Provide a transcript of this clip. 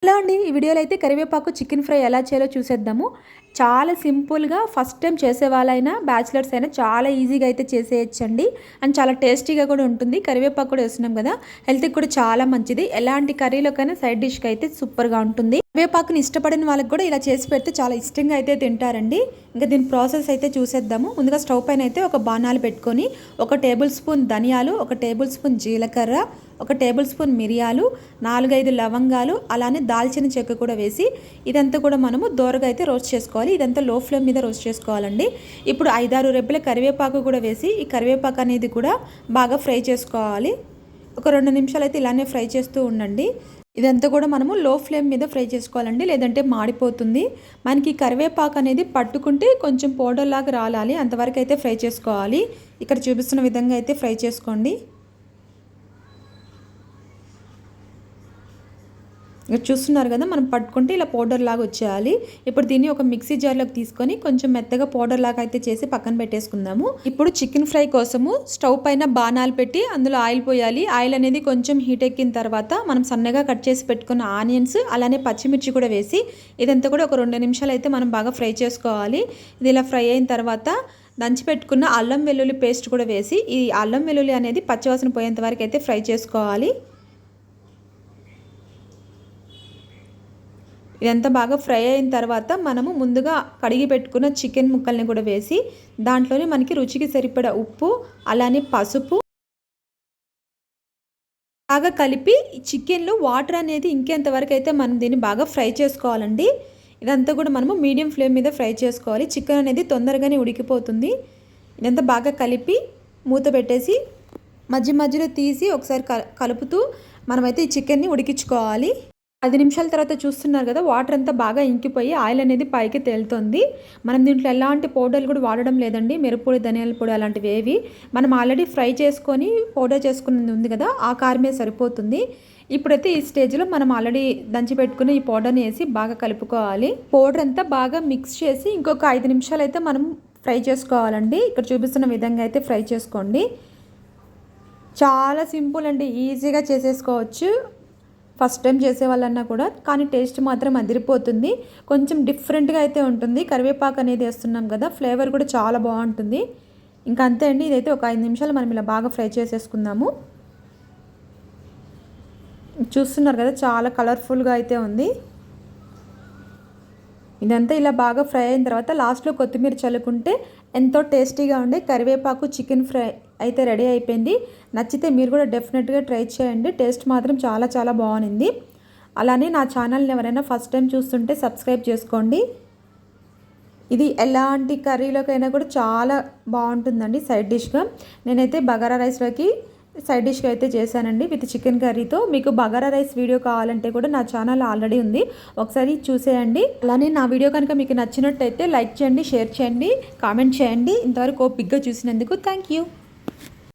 Hello అండి, ఈ వీడియోలో అయితే కరివేపాకు చికెన్ ఫ్రై ఎలా చేయాలో చూసేద్దాము. చాలా సింపుల్గా ఫస్ట్ టైం చేసే వాళ్ళైనా బ్యాచిలర్స్ అయినా చాలా ఈజీగా అయితే చేసేయచ్చండి. అండ్ చాలా టేస్టీగా కూడా ఉంటుంది. కరివేపాకు కూడా వేస్తున్నాం కదా, హెల్త్కి కూడా చాలా మంచిది. ఎలాంటి కర్రీలోకైనా సైడ్ డిష్కి అయితే సూపర్గా ఉంటుంది. కరివేపాకుని ఇష్టపడిన వాళ్ళకి కూడా ఇలా చేసి పెడితే చాలా ఇష్టంగా అయితే తింటారండి. ఇంకా దీని ప్రాసెస్ అయితే చూసేద్దాము. ముందుగా స్టవ్ పైన అయితే ఒక బాణాలు పెట్టుకొని 1 టేబుల్ స్పూన్ ధనియాలు, 1 టేబుల్ స్పూన్ జీలకర్ర, 1 టేబుల్ స్పూన్ మిరియాలు, 4-5 లవంగాలు, అలానే దాల్చిన చెక్క కూడా వేసి ఇదంతా కూడా మనము దోరగా అయితే రోస్ట్ చేసుకోవాలి. ఇదంతా లో ఫ్లేమ్ మీద రోస్ట్ చేసుకోవాలండి. ఇప్పుడు 5-6 రెబ్బల కరివేపాకు కూడా వేసి ఈ కరివేపాకు అనేది కూడా బాగా ఫ్రై చేసుకోవాలి. ఒక 2 నిమిషాలు అయితే ఇలానే ఫ్రై చేస్తూ ఉండండి. ఇదంతా కూడా మనము లో ఫ్లేమ్ మీద ఫ్రై చేసుకోవాలండి, లేదంటే మాడిపోతుంది. మనకి కరివేపాకు అనేది పట్టుకుంటే కొంచెం పౌడర్ లాగా రాలాలి, అంతవరకు అయితే ఫ్రై చేసుకోవాలి. ఇక్కడ చూపిస్తున్న విధంగా అయితే ఫ్రై చేసుకోండి. ఇక్కడ చూస్తున్నారు కదా, మనం పట్టుకుంటే ఇలా పౌడర్ లాగా వచ్చేయాలి. ఇప్పుడు దీన్ని ఒక మిక్సీ జార్లోకి తీసుకొని కొంచెం మెత్తగా పౌడర్ లాగా అయితే చేసి పక్కన పెట్టేసుకుందాము. ఇప్పుడు చికెన్ ఫ్రై కోసము స్టవ్ పైన బాణాలు పెట్టి అందులో ఆయిల్ పోయాలి. ఆయిల్ అనేది కొంచెం హీట్ ఎక్కిన తర్వాత మనం సన్నగా కట్ చేసి పెట్టుకున్న ఆనియన్స్, అలానే పచ్చిమిర్చి కూడా వేసి ఇదంతా కూడా ఒక 2 నిమిషాలు అయితే మనం బాగా ఫ్రై చేసుకోవాలి. ఇది ఇలా ఫ్రై అయిన తర్వాత దంచి పెట్టుకున్న అల్లం వెల్లుల్లి పేస్ట్ కూడా వేసి ఈ అల్లం వెల్లుల్లి అనేది పచ్చివాసన పోయేంత వరకు అయితే ఫ్రై చేసుకోవాలి. ఇదంతా బాగా ఫ్రై అయిన తర్వాత మనము ముందుగా కడిగి పెట్టుకున్న చికెన్ ముక్కల్ని కూడా వేసి దాంట్లోనే మనకి రుచికి సరిపడా ఉప్పు, అలానే పసుపు బాగా కలిపి చికెన్లో వాటర్ అనేది ఇంకేంత వరకు అయితే మనం దీన్ని బాగా ఫ్రై చేసుకోవాలండి. ఇదంతా కూడా మనము మీడియం ఫ్లేమ్ మీద ఫ్రై చేసుకోవాలి. చికెన్ అనేది తొందరగానే ఉడికిపోతుంది. ఇదంతా బాగా కలిపి మూత పెట్టేసి మధ్యలో తీసి ఒకసారి కలుపుతూ మనమైతే ఈ చికెన్ని ఉడికించుకోవాలి. 10 నిమిషాల తర్వాత చూస్తున్నారు కదా, వాటర్ అంతా బాగా ఇంకిపోయి ఆయిల్ అనేది పైకి తేలుతుంది. మనం దీంట్లో ఎలాంటి పౌడర్లు కూడా వాడడం లేదండి. మిరప్పొడి, ధనియాల పొడి అలాంటివి ఏవి. మనం ఆల్రెడీ ఫ్రై చేసుకొని పౌడర్ చేసుకున్నది ఉంది కదా, ఆ కారమే సరిపోతుంది. ఇప్పుడైతే ఈ స్టేజ్లో మనం ఆల్రెడీ దంచి పెట్టుకుని ఈ పౌడర్ని వేసి బాగా కలుపుకోవాలి. పౌడర్ అంతా బాగా మిక్స్ చేసి ఇంకొక 5 నిమిషాలు అయితే మనం ఫ్రై చేసుకోవాలండి. ఇక్కడ చూపిస్తున్న విధంగా అయితే ఫ్రై చేసుకోండి. చాలా సింపుల్ అండి, ఈజీగా చేసేసుకోవచ్చు ఫస్ట్ టైం చేసే వాళ్ళన్నా కూడా. కానీ టేస్ట్ మాత్రం అదిరిపోతుంది. కొంచెం డిఫరెంట్గా అయితే ఉంటుంది. కరివేపాకు అనేది వేస్తున్నాం కదా, ఫ్లేవర్ కూడా చాలా బాగుంటుంది. ఇంకా అంతే అండి, ఇదైతే ఒక 5 నిమిషాలు మనం ఇలా బాగా ఫ్రై చేసేసుకుందాము. చూస్తున్నారు కదా, చాలా కలర్ఫుల్గా అయితే ఉంది. ఇదంతా ఇలా బాగా ఫ్రై అయిన తర్వాత లాస్ట్లో కొత్తిమీర చల్లుకుంటే ఎంతో టేస్టీగా ఉండే కరివేపాకు చికెన్ ఫ్రై అయితే రెడీ అయిపోయింది. నచ్చితే మీరు కూడా డెఫినెట్గా ట్రై చేయండి. టేస్ట్ మాత్రం చాలా చాలా బాగుంది. అలానే నా ఛానల్ని ఎవరైనా ఫస్ట్ టైం చూస్తుంటే సబ్స్క్రైబ్ చేసుకోండి. ఇది ఎలాంటి కర్రీలోకైనా కూడా చాలా బాగుంటుందండి సైడ్ డిష్గా. నేనైతే బగారా రైస్లోకి సైడ్ డిష్గా అయితే చేశానండి విత్ చికెన్ కర్రీతో. మీకు బగారా రైస్ వీడియో కావాలంటే కూడా నా ఛానల్ ఆల్రెడీ ఉంది, ఒకసారి చూసేయండి. అలానే నా వీడియో కనుక మీకు నచ్చినట్టయితే లైక్ చేయండి, షేర్ చేయండి, కామెంట్ చేయండి. ఇంతవరకు ఓపిక్గా చూసినందుకు థ్యాంక్ యూ.